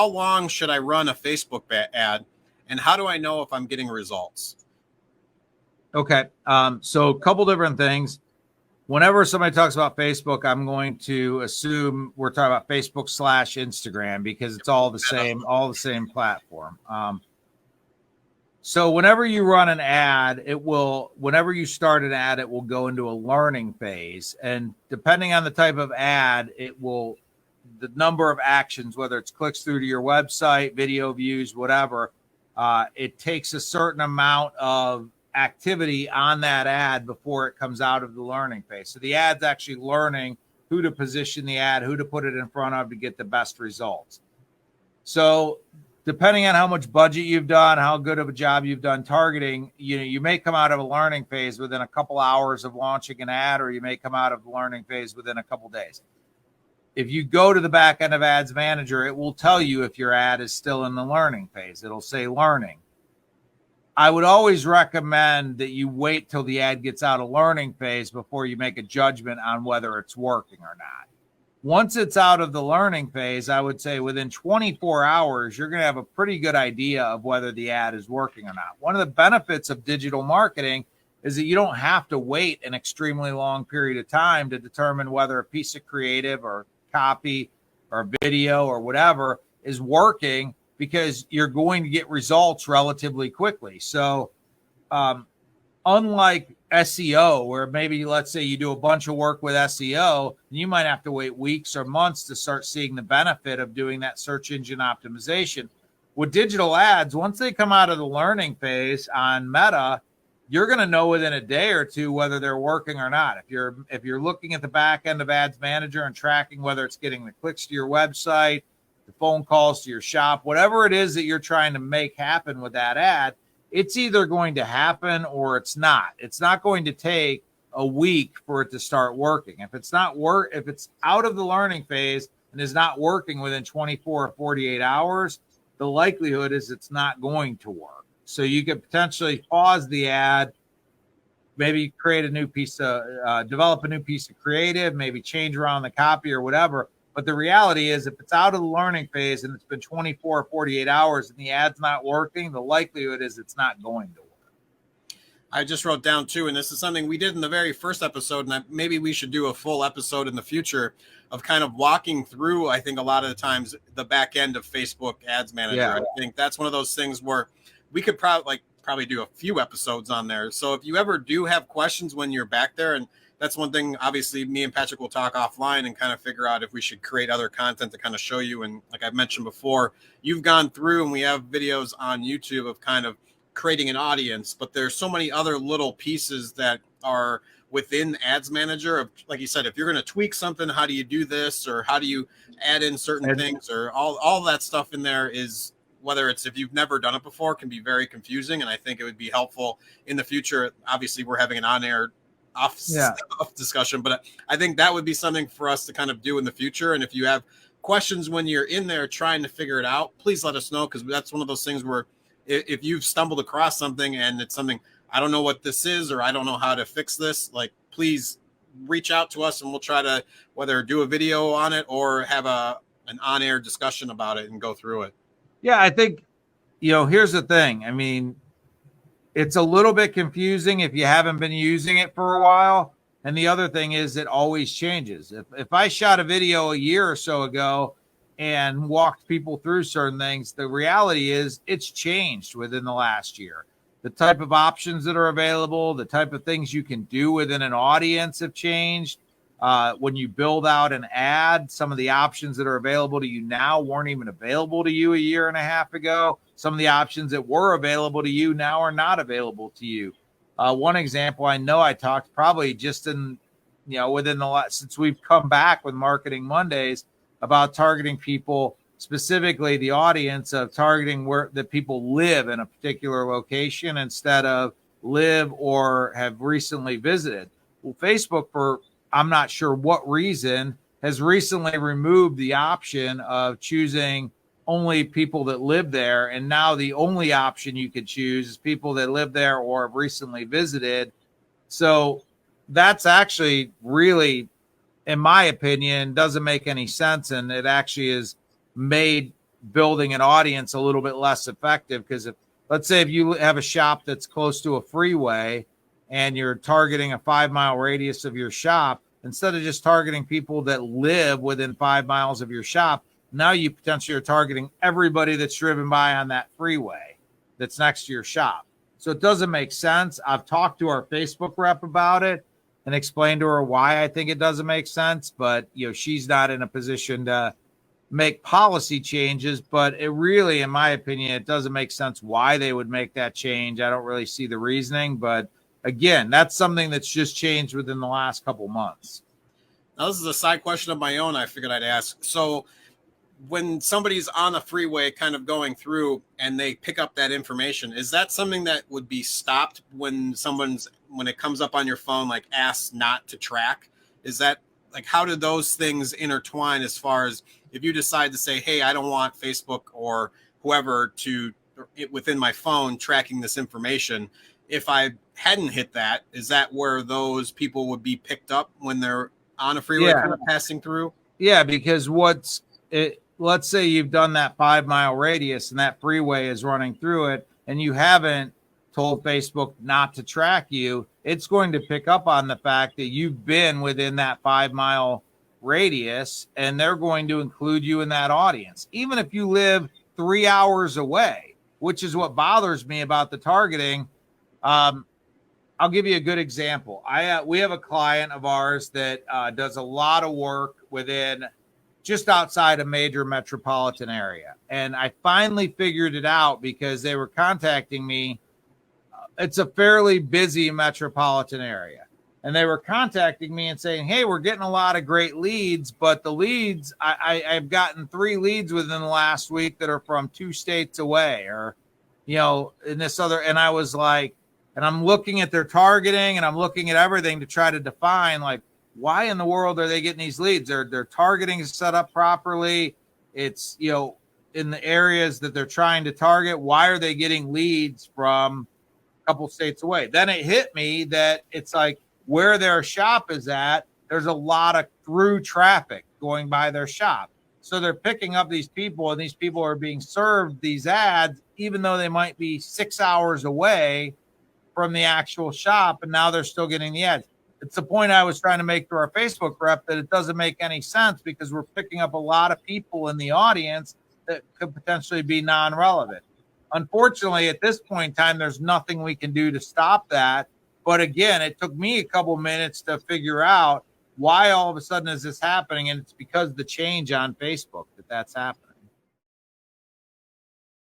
how long should I run a Facebook ad, and how do I know if I'm getting results? Okay. So a couple different things. Whenever somebody talks about Facebook, I'm going to assume we're talking about Facebook / Instagram because it's all the same platform. So whenever you run an ad, whenever you start an ad, it will go into a learning phase. And depending on the type of ad, the number of actions, whether it's clicks through to your website, video views, whatever, it takes a certain amount of activity on that ad before it comes out of the learning phase. So the ad's actually learning who to position the ad, who to put it in front of to get the best results. So depending on how much budget you've done, how good of a job you've done targeting, you may come out of a learning phase within a couple hours of launching an ad, or you may come out of the learning phase within a couple days. If you go to the back end of Ads Manager, it will tell you if your ad is still in the learning phase. It'll say learning. I would always recommend that you wait till the ad gets out of learning phase before you make a judgment on whether it's working or not. Once it's out of the learning phase, I would say within 24 hours, you're going to have a pretty good idea of whether the ad is working or not. One of the benefits of digital marketing is that you don't have to wait an extremely long period of time to determine whether a piece of creative or copy or video or whatever is working, because you're going to get results relatively quickly. So unlike SEO, where maybe let's say you do a bunch of work with SEO, you might have to wait weeks or months to start seeing the benefit of doing that search engine optimization. With digital ads, once they come out of the learning phase on Meta, you're going to know within a day or two whether they're working or not. If you're looking at the back end of Ads Manager and tracking whether it's getting the clicks to your website, the phone calls to your shop, whatever it is that you're trying to make happen with that ad, it's either going to happen or it's not. It's not going to take a week for it to start working. If it's out of the learning phase and is not working within 24 or 48 hours, the likelihood is it's not going to work. So you could potentially pause the ad, maybe create develop a new piece of creative, maybe change around the copy or whatever. But the reality is, if it's out of the learning phase and it's been 24 or 48 hours and the ad's not working, the likelihood is it's not going to work. I just wrote down too, and this is something we did in the very first episode, and maybe we should do a full episode in the future of kind of walking through, I think a lot of the times, the back end of Facebook Ads Manager. Yeah. I think that's one of those things where we could probably do a few episodes on there. So if you ever do have questions when you're back there, and that's one thing, obviously, me and Patrick will talk offline and kind of figure out if we should create other content to kind of show you. And like I've mentioned before, you've gone through and we have videos on YouTube of kind of creating an audience, but there's so many other little pieces that are within Ads Manager of, like you said, if you're going to tweak something, how do you do this? Or how do you add in certain things, or all that stuff in there is, whether it's, if you've never done it before, can be very confusing. And I think it would be helpful in the future. Obviously, we're having an on-air off discussion, but I think that would be something for us to kind of do in the future. And if you have questions when you're in there trying to figure it out, please let us know, because that's one of those things where if you've stumbled across something and it's something, I don't know what this is, or I don't know how to fix this, like, please reach out to us and we'll try to whether do a video on it or have an on-air discussion about it and go through it. Yeah, I think, here's the thing. I mean, it's a little bit confusing if you haven't been using it for a while. And the other thing is it always changes. If I shot a video a year or so ago and walked people through certain things, the reality is it's changed within the last year. The type of options that are available, the type of things you can do within an audience have changed. When you build out an ad, some of the options that are available to you now weren't even available to you a year and a half ago. Some of the options that were available to you now are not available to you. One example, I know I talked probably just within the last, since we've come back with Marketing Mondays, about targeting people, specifically the audience of targeting where the people live in a particular location instead of live or have recently visited. Well, Facebook, for I'm not sure what reason, has recently removed the option of choosing only people that live there. And now the only option you could choose is people that live there or have recently visited. So that's actually really, in my opinion, doesn't make any sense. And it actually has made building an audience a little bit less effective. Because if, let's say, if you have a shop that's close to a freeway and you're targeting a 5-mile radius of your shop, instead of just targeting people that live within 5 miles of your shop, now you potentially are targeting everybody that's driven by on that freeway that's next to your shop. So it doesn't make sense. I've talked to our Facebook rep about it and explained to her why I think it doesn't make sense, but she's not in a position to make policy changes. But it really, in my opinion, it doesn't make sense why they would make that change. I don't really see the reasoning, but again, that's something that's just changed within the last couple months. Now, this is a side question of my own I figured I'd ask. So when somebody's on a freeway kind of going through and they pick up that information, is that something that would be stopped when it comes up on your phone, like asked not to track? Is that like, how do those things intertwine as far as if you decide to say, hey, I don't want Facebook or whoever to within my phone tracking this information? If I hadn't hit that, is that where those people would be picked up when they're on a freeway kind of passing through? Yeah, because let's say you've done that 5-mile radius and that freeway is running through it and you haven't told Facebook not to track you, it's going to pick up on the fact that you've been within that 5-mile radius and they're going to include you in that audience, even if you live 3 hours away, which is what bothers me about the targeting. I'll give you a good example. We have a client of ours that does a lot of work within just outside a major metropolitan area. And I finally figured it out because they were contacting me. It's a fairly busy metropolitan area. And they were contacting me and saying, hey, we're getting a lot of great leads, but the leads, I've gotten 3 leads within the last week that are from 2 states away or, in this other, and I was like, and I'm looking at their targeting and I'm looking at everything to try to define, like, why in the world are they getting these leads? Their targeting is set up properly. It's, in the areas that they're trying to target. Why are they getting leads from a couple states away? Then it hit me that it's like where their shop is at, there's a lot of through traffic going by their shop. So they're picking up these people and these people are being served these ads, even though they might be 6 hours away from the actual shop. And now they're still getting the ads. It's the point I was trying to make to our Facebook rep that it doesn't make any sense because we're picking up a lot of people in the audience that could potentially be non-relevant. Unfortunately, at this point in time, there's nothing we can do to stop that. But again, it took me a couple minutes to figure out why all of a sudden is this happening. And it's because of the change on Facebook that's happening.